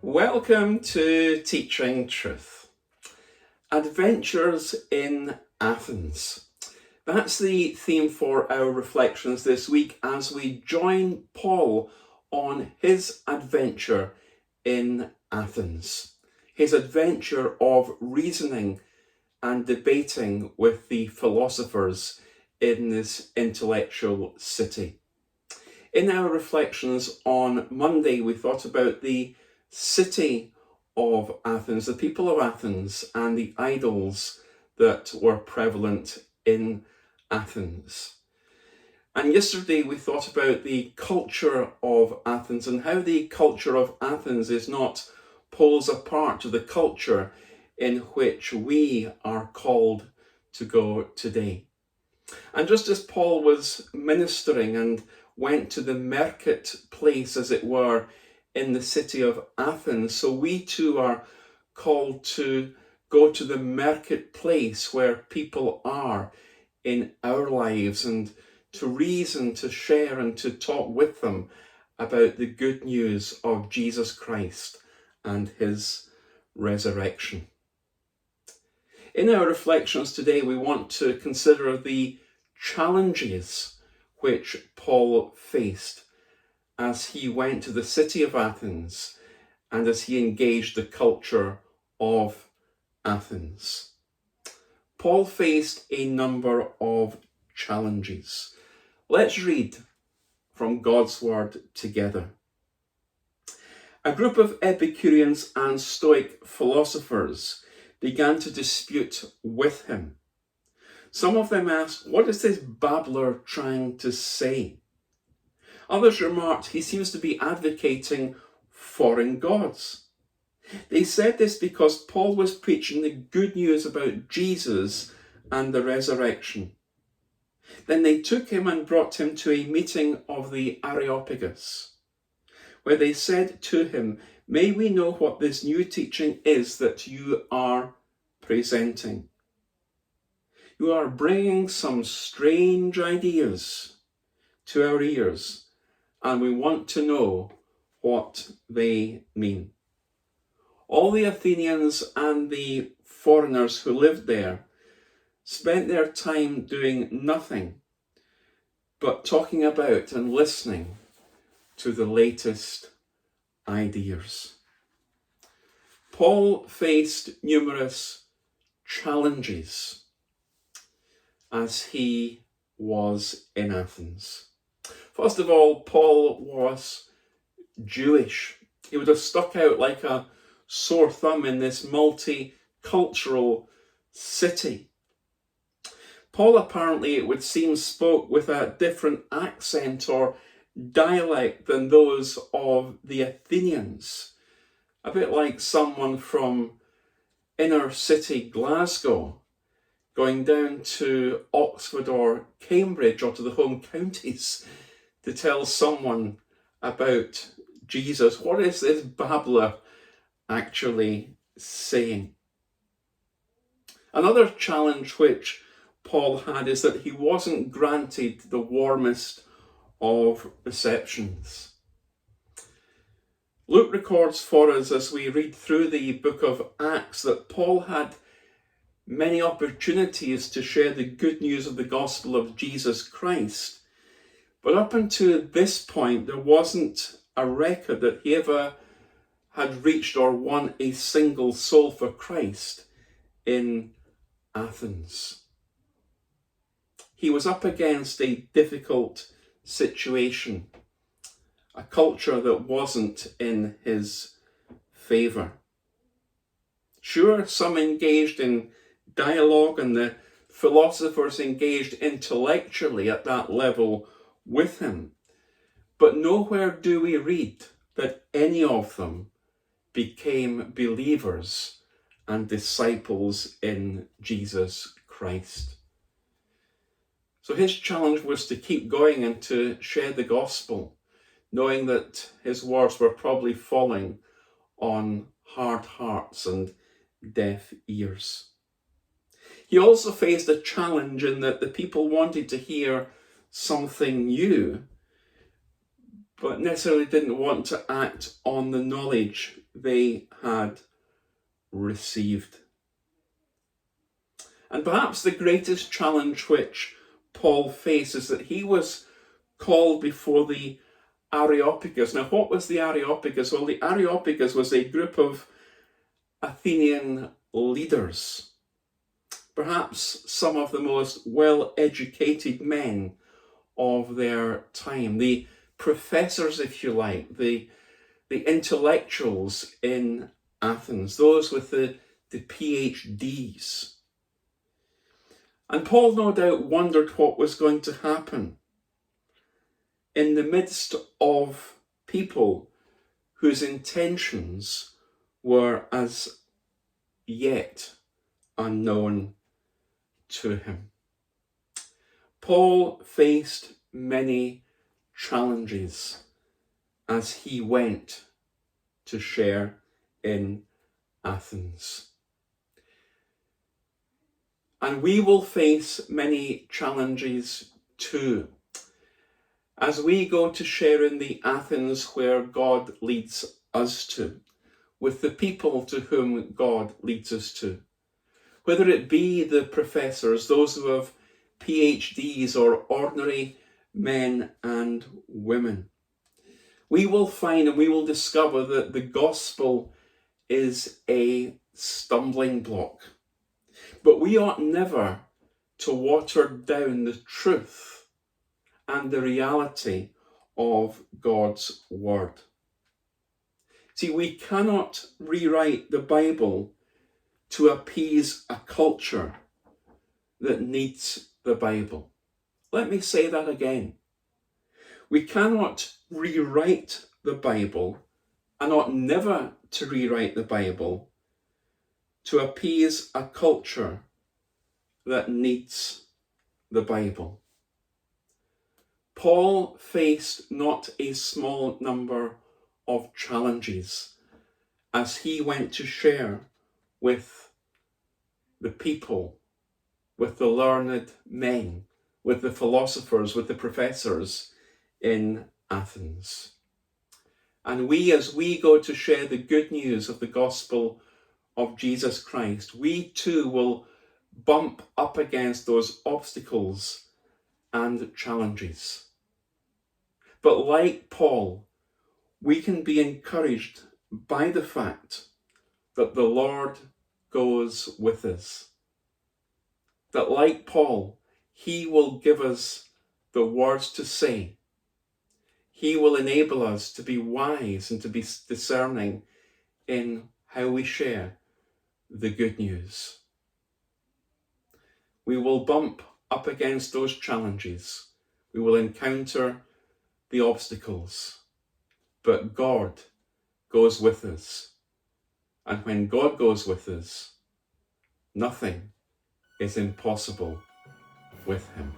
Welcome to Teaching Truth. Adventures in Athens. That's the theme for our reflections this week as we join Paul on his adventure in Athens. His adventure of reasoning and debating with the philosophers in this intellectual city. In our reflections on Monday, we thought about the city of Athens, the people of Athens, and the idols that were prevalent in Athens. And yesterday we thought about the culture of Athens and how the culture of Athens is not poles apart to the culture in which we are called to go today. And just as Paul was ministering and went to the marketplace, as it were, in the city of Athens, so we too are called to go to the marketplace where people are in our lives and to reason, to share and to talk with them about the good news of Jesus Christ and his resurrection. In our reflections today, we want to consider the challenges which Paul faced as he went to the city of Athens and as he engaged the culture of Athens. Paul faced a number of challenges. Let's read from God's word together. A group of Epicureans and Stoic philosophers began to dispute with him. Some of them asked, "What is this babbler trying to say?" Others remarked, "He seems to be advocating foreign gods." They said this because Paul was preaching the good news about Jesus and the resurrection. Then they took him and brought him to a meeting of the Areopagus, where they said to him, "May we know what this new teaching is that you are presenting? You are bringing some strange ideas to our ears, and we want to know what they mean." All the Athenians and the foreigners who lived there spent their time doing nothing but talking about and listening to the latest ideas. Paul faced numerous challenges as he was in Athens. First of all, Paul was Jewish. He would have stuck out like a sore thumb in this multicultural city. Paul apparently, it would seem, spoke with a different accent or dialect than those of the Athenians. A bit like someone from inner city Glasgow going down to Oxford or Cambridge or to the home counties to tell someone about Jesus. What is this babbler actually saying? Another challenge which Paul had is that he wasn't granted the warmest of receptions. Luke records for us as we read through the book of Acts that Paul had many opportunities to share the good news of the gospel of Jesus Christ. But up until this point, there wasn't a record that he ever had reached or won a single soul for Christ in Athens. He was up against a difficult situation, a culture that wasn't in his favour. Sure, some engaged in dialogue and the philosophers engaged intellectually at that level with him, but nowhere do we read that any of them became believers and disciples in Jesus Christ. So his challenge was to keep going and to share the gospel, knowing that his words were probably falling on hard hearts and deaf ears. He also faced a challenge in that the people wanted to hear something new, but necessarily didn't want to act on the knowledge they had received. And perhaps the greatest challenge which Paul faced is that he was called before the Areopagus. Now, what was the Areopagus? Well, the Areopagus was a group of Athenian leaders, perhaps some of the most well-educated men of their time, the professors, if you like, the intellectuals in Athens, those with the PhDs. And Paul no doubt wondered what was going to happen in the midst of people whose intentions were as yet unknown to him. Paul faced many challenges as he went to share in Athens. And we will face many challenges too as we go to share in the Athens where God leads us to, with the people to whom God leads us to. Whether it be the professors, those who have PhDs, or ordinary men and women, we will find and we will discover that the gospel is a stumbling block. But we ought never to water down the truth and the reality of God's word. See, we cannot rewrite the Bible to appease a culture that needs the Bible. Let me say that again. We cannot rewrite the Bible, and ought never to rewrite the Bible to appease a culture that needs the Bible. Paul faced not a small number of challenges as he went to share with the people, with the learned men, with the philosophers, with the professors in Athens. And we, as we go to share the good news of the gospel of Jesus Christ, we too will bump up against those obstacles and challenges. But like Paul, we can be encouraged by the fact that the Lord goes with us. That like Paul, he will give us the words to say. He will enable us to be wise and to be discerning in how we share the good news. We will bump up against those challenges. We will encounter the obstacles. But God goes with us. And when God goes with us, nothing is impossible with him.